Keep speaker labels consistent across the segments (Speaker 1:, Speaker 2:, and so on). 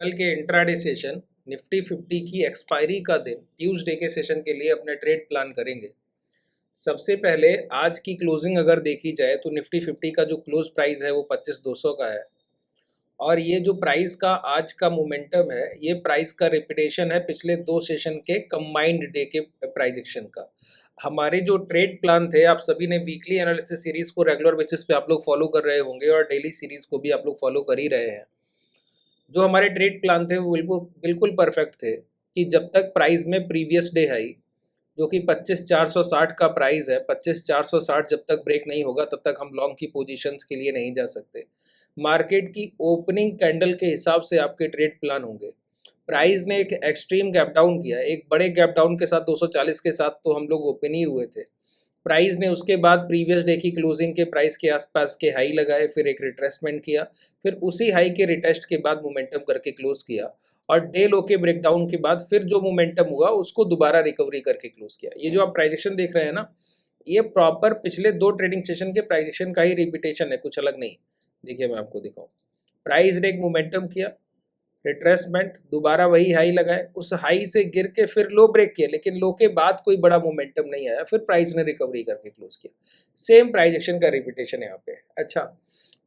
Speaker 1: कल के intraday session Nifty 50 की एक्सपायरी का दिन ट्यूसडे के सेशन के लिए अपने ट्रेड प्लान करेंगे। सबसे पहले आज की क्लोजिंग अगर देखी जाए तो निफ्टी 50 का जो क्लोज प्राइस है वो 25,200 का है और ये जो प्राइस का आज का मोमेंटम है ये प्राइस का रिपीटेशन है पिछले दो सेशन के कंबाइंड डे के प्राइस एक्शन का। हमारे जो ट्रेड प्लान थे, आप सभी ने वीकली एनालिसिस सीरीज को रेगुलर बेसिस पे आप लोग फॉलो कर रहे होंगे और डेली सीरीज को भी आप लोग फॉलो कर ही रहे हैं। जो हमारे ट्रेड प्लान थे वो बिल्कुल बिल्कुल परफेक्ट थे कि जब तक प्राइस में प्रीवियस डे हाई जो कि 25,460 का प्राइस है, 25,460 जब तक ब्रेक नहीं होगा तब तक हम लॉन्ग की पोजीशंस के लिए नहीं जा सकते। मार्केट की ओपनिंग कैंडल के हिसाब से आपके ट्रेड प्लान होंगे। प्राइस ने एक एक्सट्रीम गैप डाउन किया, एक बड़े गैप डाउन के साथ 240 के साथ तो हम लोग ओपन ही हुए थे। प्राइस ने उसके बाद प्रीवियस डे की क्लोजिंग के प्राइस के आसपास के हाई लगाए, फिर एक रिट्रेसमेंट किया, फिर उसी हाई के रिटेस्ट के बाद मोमेंटम करके क्लोज किया और डे लो के ब्रेकडाउन के बाद फिर जो मोमेंटम हुआ उसको दोबारा रिकवरी करके क्लोज किया। ये जो आप प्राइजेक्शन देख रहे हैं ना, ये प्रॉपर पिछले दो ट्रेडिंग सेशन के प्राइजेक्शन का ही रिपीटेशन है, कुछ अलग नहीं। देखिए मैं आपको दिखाऊं, प्राइस ने एक मोमेंटम किया, रिट्रेसमेंट, दोबारा वही हाई लगाए, उस हाई से गिर के फिर लो ब्रेक किया, लेकिन लो के बाद कोई बड़ा मोमेंटम नहीं आया, फिर प्राइस ने रिकवरी करके क्लोज किया। सेम प्राइस एक्शन का रिपीटेशन यहाँ पे। अच्छा,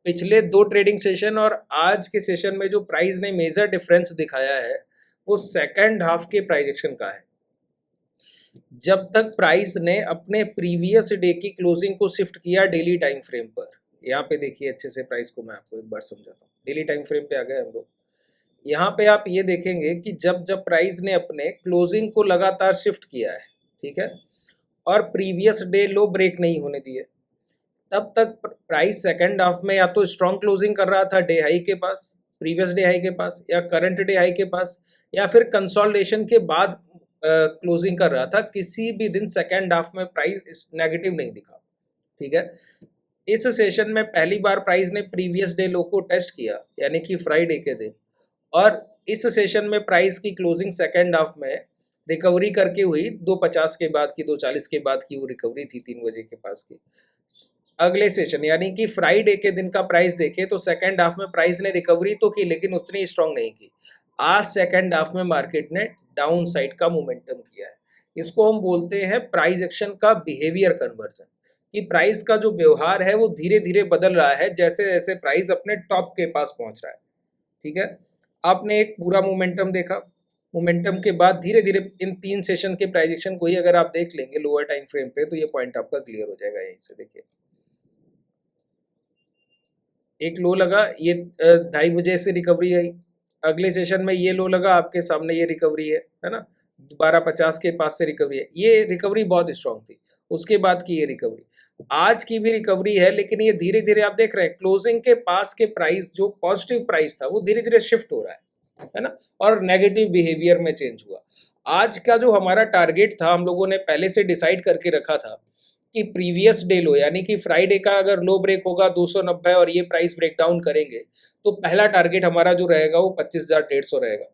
Speaker 1: पिछले दो ट्रेडिंग सेशन और आज के सेशन में जो प्राइस ने मेजर डिफरेंस दिखाया है वो सेकंड हाफ के प्राइस एक्शन का है। जब तक प्राइस ने अपने प्रीवियस डे की क्लोजिंग को शिफ्ट किया डेली टाइम फ्रेम पर, यहाँ पे देखिए अच्छे से प्राइस को मैं आपको एक बार समझाता हूँ। डेली टाइम फ्रेम पे आ गए हम लोग। यहाँ पे आप ये देखेंगे कि जब जब प्राइस ने अपने क्लोजिंग को लगातार शिफ्ट किया है, ठीक है, और प्रीवियस डे लो ब्रेक नहीं होने दिए, तब तक प्राइस सेकंड हाफ में या तो स्ट्रॉन्ग क्लोजिंग कर रहा था डे हाई के पास, प्रीवियस डे हाई के पास, या करंट डे हाई के पास, या फिर कंसोलिडेशन के बाद क्लोजिंग कर रहा था। किसी भी दिन सेकंड हाफ में प्राइस नेगेटिव नहीं दिखा, ठीक है। इस सेशन में पहली बार प्राइस ने प्रीवियस डे लो को टेस्ट किया, यानी कि फ्राइडे के दिन, और इस सेशन में प्राइस की क्लोजिंग सेकंड हाफ में रिकवरी करके हुई 250 के बाद की, 240 के बाद की वो रिकवरी थी 3 बजे के पास की। अगले सेशन यानी कि फ्राइडे के दिन का प्राइस देखें तो सेकंड हाफ में प्राइस ने रिकवरी तो की लेकिन उतनी स्ट्रांग नहीं की। आज सेकंड हाफ में मार्केट ने डाउन साइड का मोमेंटम किया है। इसको हम बोलते हैं प्राइस एक्शन का बिहेवियर कन्वर्जन, कि प्राइस का जो व्यवहार है वो धीरे धीरे बदल रहा है जैसे जैसे प्राइस अपने टॉप के पास पहुंच रहा है, ठीक है। आपने एक पूरा मोमेंटम देखा, मोमेंटम के बाद धीरे धीरे इन 3 सेशन के प्राइस एक्शन को ही अगर आप देख लेंगे लोअर टाइम फ्रेम पे तो ये पॉइंट आपका क्लियर हो जाएगा। यहीं से देखिए, एक लो लगा, ये 2:30 से रिकवरी आई, अगले सेशन में ये लो लगा, आपके सामने ये रिकवरी है ना, 1250 के पास से रिकवरी है। ये रिकवरी बहुत स्ट्रांग थी, उसके बाद की ये रिकवरी, आज की भी रिकवरी है, लेकिन ये धीरे धीरे आप देख रहे हैं क्लोजिंग के पास के प्राइस जो पॉजिटिव प्राइस था वो धीरे धीरे शिफ्ट हो रहा है ना, और नेगेटिव बिहेवियर में चेंज हुआ। आज का जो हमारा टारगेट था, हम लोगों ने पहले से डिसाइड करके रखा था कि प्रीवियस डे लो यानी कि फ्राइडे का अगर लो ब्रेक होगा 290 और ये प्राइस ब्रेक डाउन करेंगे तो पहला टारगेट हमारा जो रहेगा वो 25,150 रहेगा,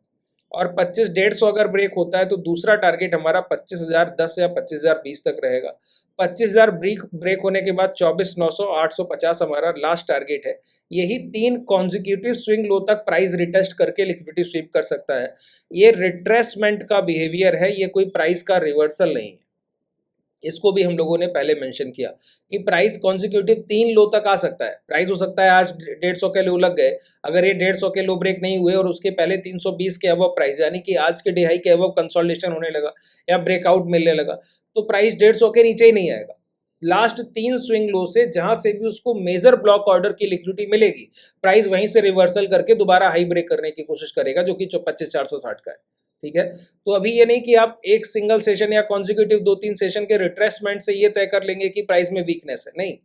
Speaker 1: और 25,150 अगर ब्रेक होता है तो दूसरा टारगेट हमारा 25,010 या 25,020 तक रहेगा। 25,000 ब्रेक होने के बाद 24,900 850 हमारा लास्ट टारगेट है। यही 3 कॉन्जिक्यूटिव स्विंग लो तक प्राइस रिटेस्ट करके लिक्विडिटी स्वीप कर सकता है। ये रिट्रेसमेंट का बिहेवियर है, ये कोई प्राइस का रिवर्सल नहीं है। इसको भी हम लोगों ने पहले मेंशन किया कि प्राइस कॉन्जिक्यूटिव 3 लो तक आ सकता है। प्राइस हो सकता है आज 150 के लो लग गए, अगर ये 150 के लो ब्रेक नहीं हुए और उसके पहले 320 के अबव प्राइस यानी कि आज के डे हाई के अबव कंसोलिडेशन होने लगा या ब्रेकआउट मिलने लगा तो प्राइस 150 के नीचे ही नहीं आएगा। लास्ट 3 स्विंग लो से जहां से भी उसको मेजर ब्लॉक ऑर्डर की लिक्विडिटी मिलेगी, प्राइस वहीं से रिवर्सल करके दोबारा हाई ब्रेक करने की कोशिश करेगा जो कि 25,460 का है, ठीक है। तो अभी ये नहीं कि आप एक सिंगल सेशन या कॉन्जिक्यूटिव 2-3 सेशन के रिट्रेसमेंट से ये तय कर लेंगे कि प्राइस में वीकनेस है, नहीं।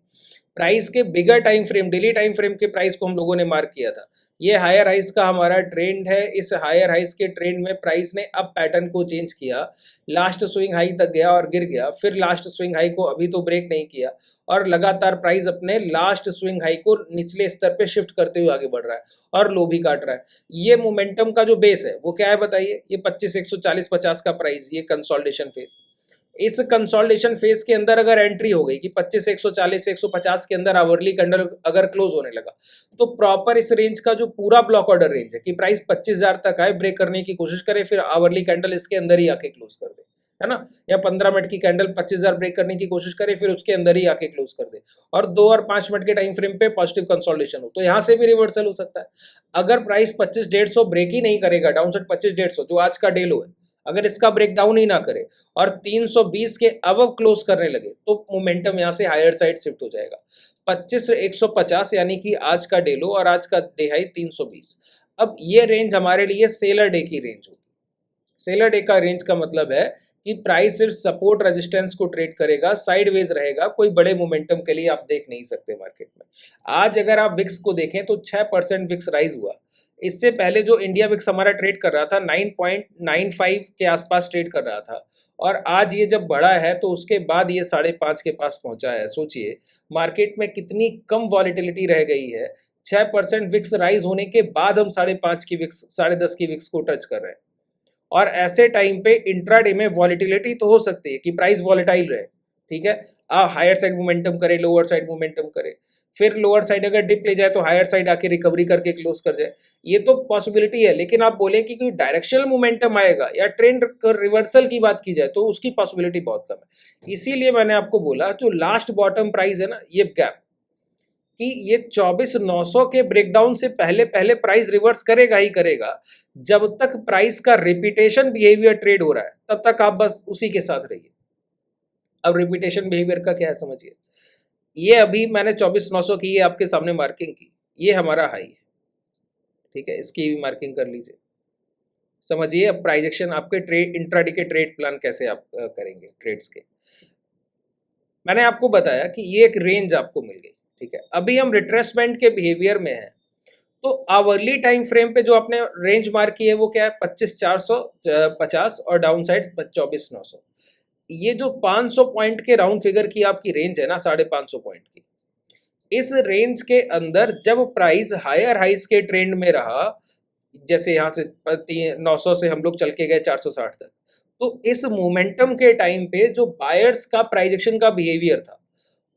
Speaker 1: प्राइस के bigger time frame, daily time frame के प्राइस को हम लोगों ने मार्क किया था। ये हायर हाइस का हमारा ट्रेंड है, इस हायर हाइस के ट्रेंड में प्राइस ने अब पैटर्न को चेंज किया, लास्ट स्विंग हाई तक गया और गिर गया, फिर लास्ट स्विंग हाई को अभी तो ब्रेक नहीं किया और लगातार प्राइस अपने लास्ट स्विंग हाई को निचले स्तर पे शिफ्ट करते हुए आगे बढ़ रहा है और लो भी काट रहा है। ये मोमेंटम का जो बेस है वो क्या है बताइए, ये 25,140-50 का प्राइस, ये कंसोलिडेशन फेज, इस कंसोलिडेशन फेज के अंदर अगर एंट्री हो गई कि 25 140 150 के अंदर आवरली कैंडल अगर क्लोज होने लगा, तो प्रॉपर इस रेंज का जो पूरा ब्लॉक ऑर्डर रेंज है कि प्राइस 25,000 तक आए, ब्रेक करने की कोशिश करे, फिर आवरली कैंडल इसके अंदर ही आके क्लोज कर दे, है ना, या 15 मिनट की कैंडल 25,000 ब्रेक करने की कोशिश करे, फिर उसके अंदर ही आके क्लोज कर दे, और 2 और 5 मिनट के टाइम फ्रेम पे पॉजिटिव कंसोलिडेशन हो, तो यहां से भी रिवर्सल हो सकता है। अगर प्राइस 25,150 ब्रेक ही नहीं करेगा, डाउनसाइड 25,150 जो आज का डे लो है, अगर इसका ब्रेकडाउन ही ना करे और 320 के अबव क्लोज करने लगे, तो मोमेंटम यहां से हायर साइड शिफ्ट हो जाएगा। 25,150 यानी कि आज का डे लो और आज का डे हाई 320। अब ये रेंज हमारे लिए सेलर डे की रेंज होगी। सेलर डे का रेंज का मतलब है कि प्राइस सिर्फ सपोर्ट रेजिस्टेंस को ट्रेड करेगा, साइडवेज रहेगा, कोई बड़े मोमेंटम के लिए आप देख नहीं सकते मार्केट में। आज अगर आप विक्स को देखें तो 6% विक्स राइज हुआ। इससे पहले जो इंडिया विक्स हमारा ट्रेड कर रहा था 9.95 के आसपास ट्रेड कर रहा था, और आज ये जब बढ़ा है तो उसके बाद ये 5.5 के पास पहुंचा है। सोचिए मार्केट में कितनी कम वॉलिटिलिटी रह गई है। 6% विक्स राइज होने के बाद हम 5.5 की विक्स 10.5 की विक्स को टच कर रहे हैं, और ऐसे टाइम पे इंट्राडे में वॉलिटिलिटी तो हो सकती है कि प्राइस वॉलेटाइल रहे, ठीक है, हायर साइड मोमेंटम करे, लोअर साइड मोमेंटम करे, फिर लोअर साइड अगर डिप ले जाए तो हायर साइड आके रिकवरी करके क्लोज कर जाए, ये तो पॉसिबिलिटी है। लेकिन आप बोले कि कोई डायरेक्शनल मोमेंटम आएगा या ट्रेंड रिवर्सल की बात की जाए तो उसकी पॉसिबिलिटी बहुत कम है। इसीलिए मैंने आपको बोला जो लास्ट बॉटम प्राइस है ना, ये गैप, कि ये 24,900 के ब्रेकडाउन से पहले पहले प्राइस रिवर्स करेगा ही करेगा। जब तक प्राइस का रिपीटेशन बिहेवियर ट्रेड हो रहा है तब तक आप बस उसी के साथ रहिए। अब रिपीटेशन बिहेवियर का क्या है समझिए, ये अभी मैंने 24,900 की, ये आपके सामने मार्किंग की, ये हमारा हाई है, ठीक है, इसकी भी मार्किंग कर लीजिए। समझिए अब प्राइजेक्शन आपके ट्रेड इंट्राडे के ट्रेड प्लान कैसे आप करेंगे ट्रेड्स के। मैंने आपको बताया कि ये एक रेंज आपको मिल गई, ठीक है। अभी हम रिट्रेसमेंट के बिहेवियर में हैं, तो आवरली टाइम फ्रेम पे जो आपने रेंज मार्क की है वो क्या है, 25,450 और डाउन साइड 24,900। ये जो 500 पॉइंट के राउंड फिगर की आपकी रेंज है ना, 550 पॉइंट की, इस रेंज के अंदर जब प्राइस हायर हाइस के ट्रेंड में रहा, जैसे यहाँ से 900 से हम लोग चल के गए 460 तक, तो इस मोमेंटम के टाइम पे जो बायर्स का प्राइजेक्शन का बिहेवियर था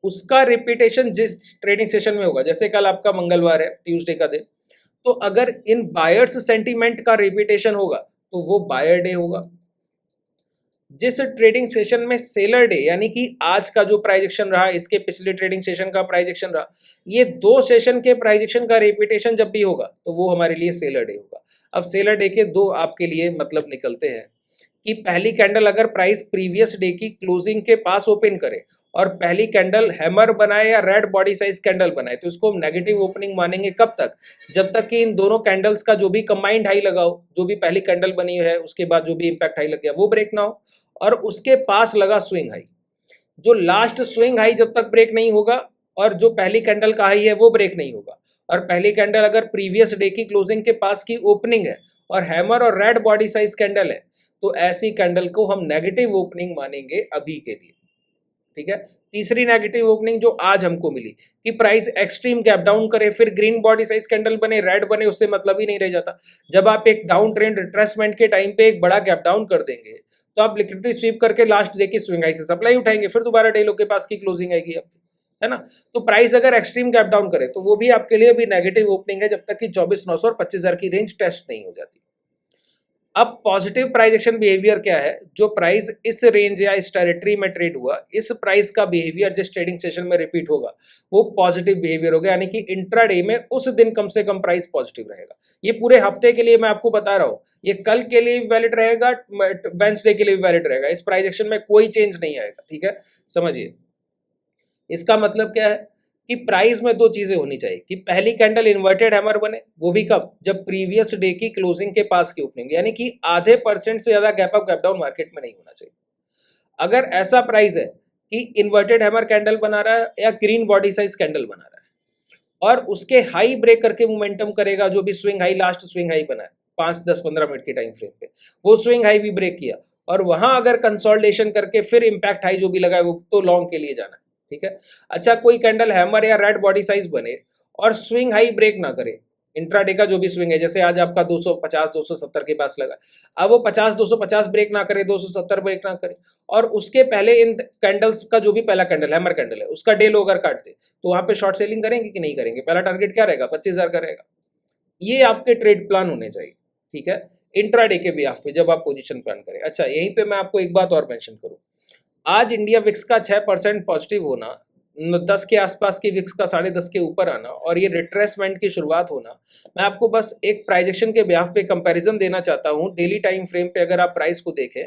Speaker 1: उसका रिपीटेशन जिस ट्रेडिंग सेशन में होगा, जैसे कल आपका मंगलवार है, ट्यूसडे का दिन, तो अगर इन बायर्स सेंटीमेंट का रिपीटेशन होगा तो वो बायर डे होगा। जिस ट्रेडिंग सेशन में सेलर डे यानी कि आज का जो प्राइजेक्शन रहा, इसके पिछले ट्रेडिंग सेशन का प्राइजेक्शन रहा, ये 2 सेशन के प्राइजेक्शन का रिपीटेशन जब भी होगा तो वो हमारे लिए सेलर डे होगा। अब सेलर डे के 2 आपके लिए मतलब निकलते हैं कि पहली कैंडल अगर प्राइस प्रीवियस डे की क्लोजिंग के पास ओपन करे और पहली कैंडल हैमर बनाए या रेड बॉडी साइज कैंडल बनाए, तो इसको हम नेगेटिव ओपनिंग मानेंगे। कब तक, जब तक कि इन दोनों कैंडल्स का जो भी कंबाइंड हाई लगा हो, जो भी पहली कैंडल बनी है उसके बाद जो भी इंपैक्ट हाई लग गया वो ब्रेक ना हो, और उसके पास लगा स्विंग हाई, जो लास्ट स्विंग हाई जब तक ब्रेक नहीं होगा और जो पहली कैंडल का हाई है वो ब्रेक नहीं होगा, और पहली कैंडल अगर प्रीवियस डे की क्लोजिंग के पास की ओपनिंग है और हैमर और रेड बॉडी साइज कैंडल है, तो ऐसी कैंडल को हम नेगेटिव ओपनिंग मानेंगे अभी के लिए, ठीक है। तीसरी नेगेटिव ओपनिंग जो आज हमको मिली कि प्राइस एक्सट्रीम गैप डाउन करे, फिर ग्रीन बॉडी साइज कैंडल बने, रेड बने, उससे मतलब ही नहीं रह जाता। जब आप एक डाउन ट्रेंड रिट्रेसमेंट के टाइम पे एक बड़ा गैप डाउन कर देंगे तो आप लिक्विडिटी स्वीप करके लास्ट डे की स्विंग हाई से सप्लाई उठाएंगे, फिर दोबारा डे लो के पास की क्लोजिंग आएगी आपकी, है ना। तो प्राइस अगर एक्सट्रीम गैप डाउन करे तो वो भी आपके लिए भी नेगेटिव ओपनिंग है, जब तक कि 24,900 और 25,000 की रेंज टेस्ट नहीं हो जाती। अब पॉजिटिव प्राइस एक्शन बिहेवियर क्या है, जो प्राइस इस रेंज या इस टेरिटरी में ट्रेड हुआ, इस प्राइस का बिहेवियर जिस ट्रेडिंग सेशन में रिपीट होगा वो पॉजिटिव बिहेवियर होगा, यानी कि इंट्राडे में उस दिन कम से कम प्राइस पॉजिटिव रहेगा। ये पूरे हफ्ते के लिए मैं आपको बता रहा हूं, ये कल के लिए भी वैलिड रहेगा, वेंसडे के लिए भी वैलिड रहेगा, इस प्राइस एक्शन में कोई चेंज नहीं आएगा, ठीक है। समझिए इसका मतलब क्या है कि प्राइस में 2 चीजें होनी चाहिए कि पहली कैंडल इन्वर्टेड हैमर बने, वो भी कब, जब प्रीवियस डे की क्लोजिंग के पास की ओपनिंग, यानी कि आधे % से ज्यादा gap up gap down market में नहीं होना चाहिए। अगर ऐसा प्राइस है कि इन्वर्टेड हैमर कैंडल बना रहा है या ग्रीन बॉडी साइज कैंडल बना रहा है और उसके हाई ब्रेक करके मोमेंटम करेगा, जो भी swing high last swing high बना है 5 10 15 मिनट के टाइम फ्रेम पे, वो स्विंग हाई भी ब्रेक किया और वहां अगर कंसोलिडेशन करके फिर इंपैक्ट हाई जो भी लगा है वो तो लॉन्ग के लिए जाना है, ठीक है। अच्छा कोई कैंडल हैमर या रेड बॉडी साइज बने और स्विंग हाई ब्रेक ना करे, इंट्राडे का जो भी स्विंग है, जैसे आज आपका 250 270 के पास लगा, अब वो 50 250 ब्रेक ना करे, 270 ब्रेक ना करे, और उसके पहले इन कैंडल्स का जो भी पहला कैंडल हैमर कैंडल है उसका डे लो अगर काट दे, तो वहां पे शॉर्ट सेलिंग करेंगे कि नहीं करेंगे? पहला टारगेट क्या रहेगा? 25,000 का रहेगा। ये आपके ट्रेड प्लान होने चाहिए, ठीक है, इंट्राडे के बिहाफ पे जब आप पोजीशन प्लान करें। अच्छा, यहीं पे मैं आपको एक बात और मेंशन करूं, आज इंडिया विक्स का 6% पॉजिटिव होना, 10 के आसपास की विक्स का 10.5 के ऊपर आना, और ये रिट्रेसमेंट की शुरुआत होना, मैं आपको बस एक प्राइजेक्शन के ब्याह पे कंपैरिजन देना चाहता हूँ। डेली टाइम फ्रेम पे अगर आप प्राइस को देखें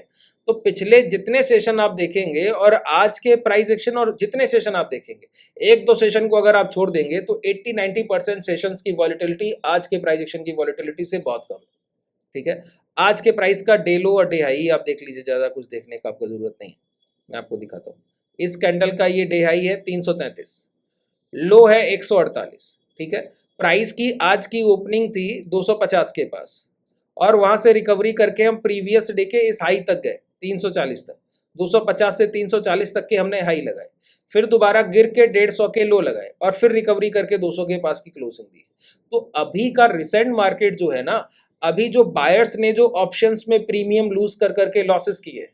Speaker 1: तो पिछले जितने सेशन आप देखेंगे और आज के प्राइस एक्शन और जितने सेशन आप देखेंगे, एक दो सेशन को अगर आप छोड़ देंगे तो 80-90% सेशंस की वॉलिटिलिटी आज के प्राइस एक्शन की वॉलिटिलिटी से बहुत कम है, ठीक है। आज के प्राइस का डे लो और डे हाई आप देख लीजिए, ज़्यादा कुछ देखने का आपको जरूरत नहीं है। मैं आपको दिखाता हूँ, इस कैंडल का ये डे हाई है 333, लो है 148, ठीक है। प्राइस की आज की ओपनिंग थी 250 के पास, और वहां से रिकवरी करके हम प्रीवियस डे के इस हाई तक गए 340 तक, 250 से 340 तक के हमने हाई लगाए, फिर दोबारा गिर के 150 के लो लगाए, और फिर रिकवरी करके 200 के पास की क्लोजिंग दी। तो अभी का रिसेंट मार्केट जो है ना, अभी जो बायर्स ने जो ऑप्शंस में प्रीमियम लूज कर करके लॉसेस किए,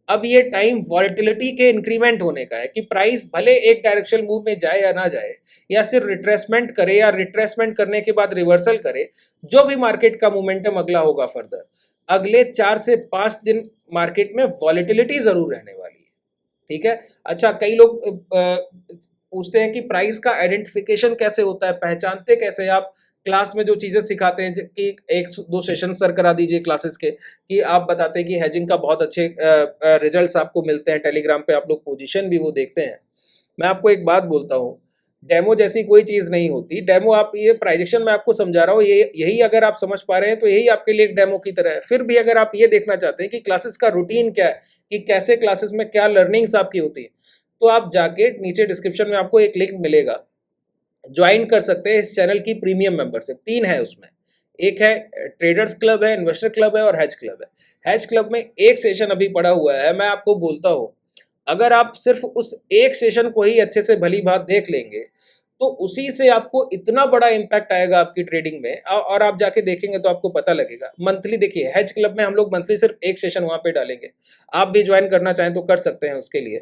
Speaker 1: अब ये टाइम वॉलेटिलिटी के इंक्रीमेंट होने का है कि प्राइस भले एक डायरेक्शन मूव में जाए या ना जाए, या सिर्फ रिट्रेसमेंट करे या रिट्रेसमेंट करने के बाद रिवर्सल करे, जो भी मार्केट का मोमेंटम अगला होगा फर्दर, अगले 4 से 5 दिन मार्केट में वॉलेटिलिटी जरूर रहने वाली है, ठीक है। अच्छा, कई लोग पूछते हैं कि प्राइस का आइडेंटिफिकेशन कैसे होता है, पहचानते कैसे आप? क्लास में जो चीज़ें सिखाते हैं कि एक दो सेशन सर करा दीजिए क्लासेस के, कि आप बताते हैं कि हेजिंग का बहुत अच्छे रिजल्ट्स आपको मिलते हैं, टेलीग्राम पे आप लोग पोजीशन भी वो देखते हैं। मैं आपको एक बात बोलता हूँ, डेमो जैसी कोई चीज़ नहीं होती। डेमो, आप ये प्राइजेक्शन मैं आपको समझा रहा हूँ, ये यही अगर आप समझ पा रहे हैं तो यही आपके लिए एक डेमो की तरह है। फिर भी अगर आप ये देखना चाहते हैं कि क्लासेस का रूटीन क्या है, कि कैसे क्लासेस में क्या लर्निंग्स आपकी होती है, तो आप जाके नीचे डिस्क्रिप्शन में आपको एक लिंक मिलेगा, ज्वाइन कर सकते हैं इस चैनल की प्रीमियम मेंबरशिप। 3 है उसमें, एक है ट्रेडर्स क्लब है, इन्वेस्टर क्लब है, और हैज क्लब है। हैज क्लब में एक सेशन अभी पड़ा हुआ है, मैं आपको बोलता हूँ, अगर आप सिर्फ उस एक सेशन को ही अच्छे से भली बात देख लेंगे तो उसी से आपको इतना बड़ा इम्पैक्ट आएगा आपकी ट्रेडिंग में, और आप जाके देखेंगे तो आपको पता लगेगा। मंथली देखिए, हैज क्लब में हम लोग मंथली सिर्फ एक सेशन वहां पे डालेंगे, आप भी ज्वाइन करना चाहें तो कर सकते हैं उसके लिए।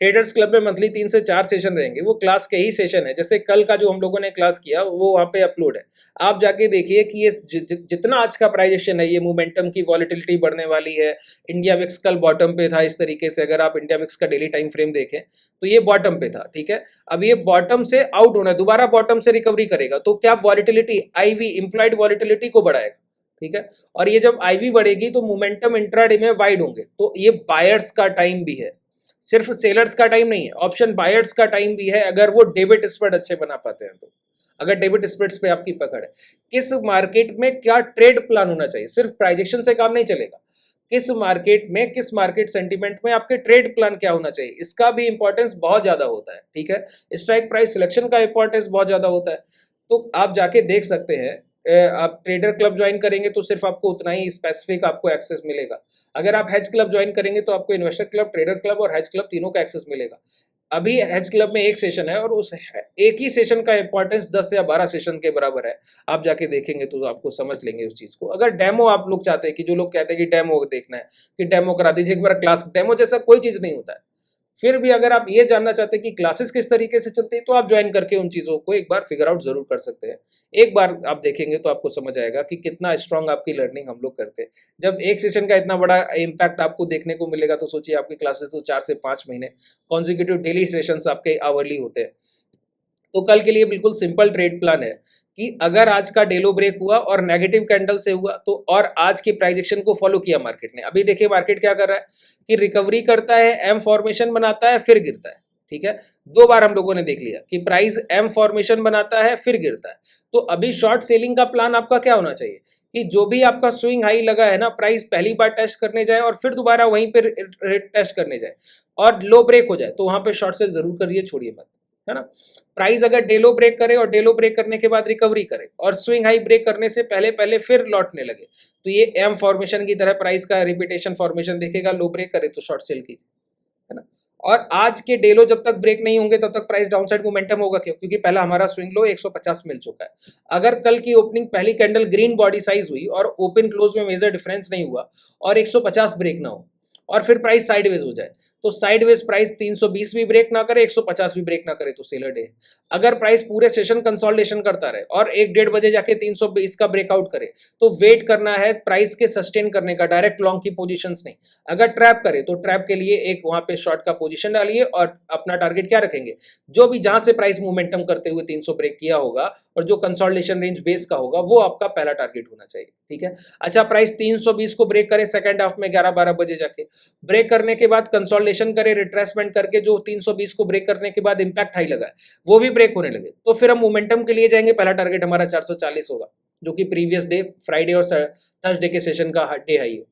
Speaker 1: ट्रेडर्स क्लब में मंथली 3 से 4 सेशन रहेंगे, वो क्लास के ही सेशन है, जैसे कल का जो हम लोगों ने क्लास किया वो वहाँ पे अपलोड है, आप जाके देखिए कि ये जितना आज का प्राइजेशन है, ये मोमेंटम की वॉलिटिलिटी बढ़ने वाली है। इंडिया विक्स कल बॉटम पे था, इस तरीके से अगर आप इंडिया विक्स का डेली टाइम फ्रेम देखें तो ये बॉटम पे था, ठीक है। अब ये बॉटम से आउट होना है, दोबारा बॉटम से रिकवरी करेगा, तो क्या वॉलिटिलिटी, आईवी इंप्लॉइड वॉलिटिलिटी को बढ़ाएगा, ठीक है। और ये जब आईवी बढ़ेगी तो मोमेंटम इंट्राडे में वाइड होंगे, तो ये बायर्स का टाइम भी है, सिर्फ सेलर्स का टाइम नहीं है, ऑप्शन बायर्स का टाइम भी है, अगर वो डेबिट स्प्रेड अच्छे बना पाते हैं तो। अगर डेबिट स्प्रेड्स पे आपकी पकड़ है, किस मार्केट में क्या ट्रेड प्लान होना चाहिए, सिर्फ प्राइजेक्शन से काम नहीं चलेगा, किस मार्केट में, किस मार्केट सेंटीमेंट में आपके ट्रेड प्लान क्या होना चाहिए, इसका भी इंपॉर्टेंस बहुत ज्यादा होता है, ठीक है। स्ट्राइक प्राइस सिलेक्शन का इंपॉर्टेंस बहुत ज्यादा होता है, तो आप जाके देख सकते हैं। आप ट्रेडर क्लब ज्वाइन करेंगे तो सिर्फ आपको उतना ही स्पेसिफिक आपको एक्सेस मिलेगा। अगर आप हैज क्लब ज्वाइन करेंगे तो आपको इन्वेस्टर क्लब, ट्रेडर क्लब और हैज क्लब तीनों का एक्सेस मिलेगा। अभी हैज क्लब में एक सेशन है और उस एक ही सेशन का इंपॉर्टेंस 10 या 12 सेशन के बराबर है। आप जाके देखेंगे तो आपको समझ लेंगे उस चीज को। अगर डेमो आप लोग चाहते हैं, कि जो लोग कहते हैं कि डेमो देखना है, कि डेमो करा दीजिए एक बार क्लास, डेमो जैसा कोई चीज नहीं होता है। फिर भी अगर आप ये जानना चाहते हैं कि क्लासेस किस तरीके से चलती है, तो आप ज्वाइन करके उन चीज़ों को एक बार फिगर आउट जरूर कर सकते हैं। एक बार आप देखेंगे तो आपको समझ आएगा कि कितना स्ट्रांग आपकी लर्निंग हम लोग करते हैं। जब एक सेशन का इतना बड़ा इम्पैक्ट आपको देखने को मिलेगा तो सोचिए आपकी क्लासेस तो 4 से 5 महीने कॉन्जिक्यूटिव डेली सेशंस आपके आवरली होते हैं। तो कल के लिए बिल्कुल सिंपल ट्रेड प्लान है कि अगर आज का डेलो ब्रेक हुआ और नेगेटिव कैंडल से हुआ तो, और आज की प्राइजेक्शन को फॉलो किया मार्केट ने, अभी देखिए मार्केट क्या कर रहा है कि रिकवरी करता है, एम फॉर्मेशन बनाता है, फिर गिरता है, ठीक है। 2 बार हम लोगों ने देख लिया कि प्राइस एम फॉर्मेशन बनाता है फिर गिरता है। तो अभी शॉर्ट सेलिंग का प्लान आपका क्या होना चाहिए कि जो भी आपका स्विंग हाई लगा है ना, प्राइस पहली बार टेस्ट करने जाए और फिर दोबारा वहीं पे टेस्ट करने जाए और लो ब्रेक हो जाए तो वहां पे शॉर्ट सेल जरूर करिए, छोड़िए मत, है ना। प्राइस अगर डेलो ब्रेक करे और डेलो ब्रेक करने के बाद रिकवरी करे और स्विंग हाई ब्रेक करने से पहले पहले फिर लौटने लगे, तो ये एम फॉर्मेशन की तरह प्राइस का रिपीटेशन फॉर्मेशन देखेगा, लो ब्रेक करे तो शॉर्ट सेल कीजिए, है ना। और आज के डे लो जब तक ब्रेक नहीं होंगे तब तक प्राइस डाउनसाइड मोमेंटम होगा क्यों? क्योंकि पहला हमारा स्विंग लो 150 मिल चुका है। अगर कल की ओपनिंग पहली कैंडल ग्रीन बॉडी साइज हुई और ओपन क्लोज में मेजर डिफरेंस नहीं हुआ और 150 ब्रेक ना हो और फिर प्राइस साइडवेज हो जाए, तो साइडवेज प्राइस 320 भी ब्रेक ना करे, 150 भी ब्रेक ना करे तो सेलर डे। अगर प्राइस पूरे सेशन कंसोलिडेशन करता रहे और 1-1:30 बजे जाके 320 का ब्रेकआउट करे, तो वेट करना है प्राइस के सस्टेन करने का, डायरेक्ट लॉन्ग की पोजीशंस नहीं। अगर ट्रैप करे तो ट्रैप के लिए एक वहां पे शॉर्ट का पोजीशन डालिए और अपना टारगेट क्या रखेंगे, जो भी जहां से प्राइस मोमेंटम करते हुए 300 ब्रेक किया होगा और जो कंसोलिडेशन रेंज बेस का होगा वो आपका पहला टारगेट होना चाहिए। ठीक है, अच्छा प्राइस 320 को ब्रेक करे सेकंड हाफ में 11-12 बजे जाके, ब्रेक करने के बाद कंसोलिडेशन करे, रिट्रेसमेंट करके जो 320 को ब्रेक करने के बाद इंपैक्ट हाई लगा है वो भी ब्रेक होने लगे, तो फिर हम मोमेंटम के लिए जाएंगे। पहला टारगेट हमारा 440 होगा जो कि प्रीवियस डे फ्राइडे और थर्सडे के सेशन का डे हाई है।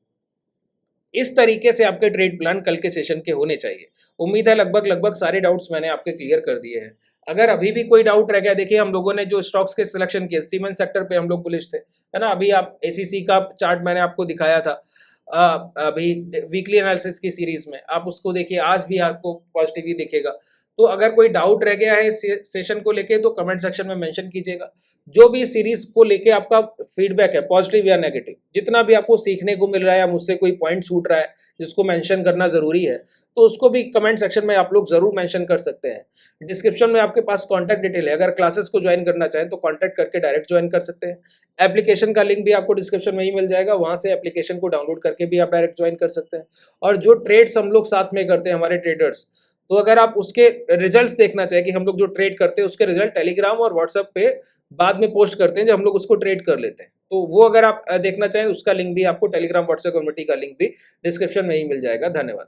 Speaker 1: इस तरीके से आपके ट्रेड प्लान कल के सेशन के होने चाहिए। उम्मीद है लगभग सारे डाउट्स मैंने आपके क्लियर कर दिए हैं। अगर अभी भी कोई डाउट रह गया, देखिए हम लोगों ने जो स्टॉक्स के सिलेक्शन किए, सीमेंट सेक्टर पे हम लोग बुलिश थे, है ना। अभी आप एसीसी का चार्ट मैंने आपको दिखाया था अभी वीकली एनालिसिस की सीरीज में, आप उसको देखिए, आज भी आपको पॉजिटिव ही दिखेगा। तो अगर कोई डाउट रह गया है सेशन को लेके तो कमेंट सेक्शन में मेंशन कीजिएगा। जो भी सीरीज को लेके आपका फीडबैक है पॉजिटिव या नेगेटिव, जितना भी आपको सीखने को मिल रहा है या मुझसे कोई पॉइंट छूट रहा है जिसको मेंशन करना जरूरी है, तो उसको भी कमेंट सेक्शन में आप लोग जरूर मेंशन कर सकते हैं। डिस्क्रिप्शन में आपके पास कॉन्टैक्ट डिटेल है, अगर क्लासेस को ज्वाइन करना चाहें तो कॉन्टैक्ट करके डायरेक्ट ज्वाइन कर सकते हैं। एप्लीकेशन का लिंक भी आपको डिस्क्रिप्शन में ही मिल जाएगा, वहां से एप्लीकेशन को डाउनलोड करके भी आप डायरेक्ट ज्वाइन कर सकते हैं। और जो ट्रेड्स हम लोग साथ में करते हैं हमारे ट्रेडर्स, तो अगर आप उसके रिजल्ट्स देखना चाहें कि हम लोग जो ट्रेड करते हैं उसके रिजल्ट टेलीग्राम और व्हाट्सएप पे बाद में पोस्ट करते हैं जब हम लोग उसको ट्रेड कर लेते हैं, तो वो अगर आप देखना चाहें उसका लिंक भी आपको टेलीग्राम व्हाट्सएप कम्युनिटी का लिंक भी डिस्क्रिप्शन में ही मिल जाएगा। धन्यवाद।